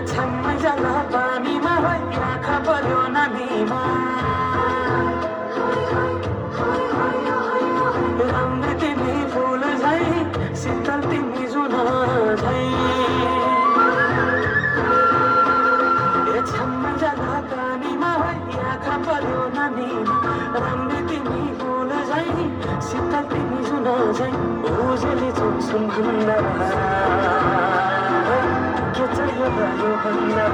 छाम्मै जाला पानीमा आँखा पर्यो नानीमा राम्रो तिमी फुल झै शीतल तिमी जुन झै छाम्मै जाला पानीमा आँखा पर्यो नानीमा राम्रो तिमी फुल झै शीतल तिमी जुन झै उजेली चुम्सुम भन्दा के चाहियो भन्दा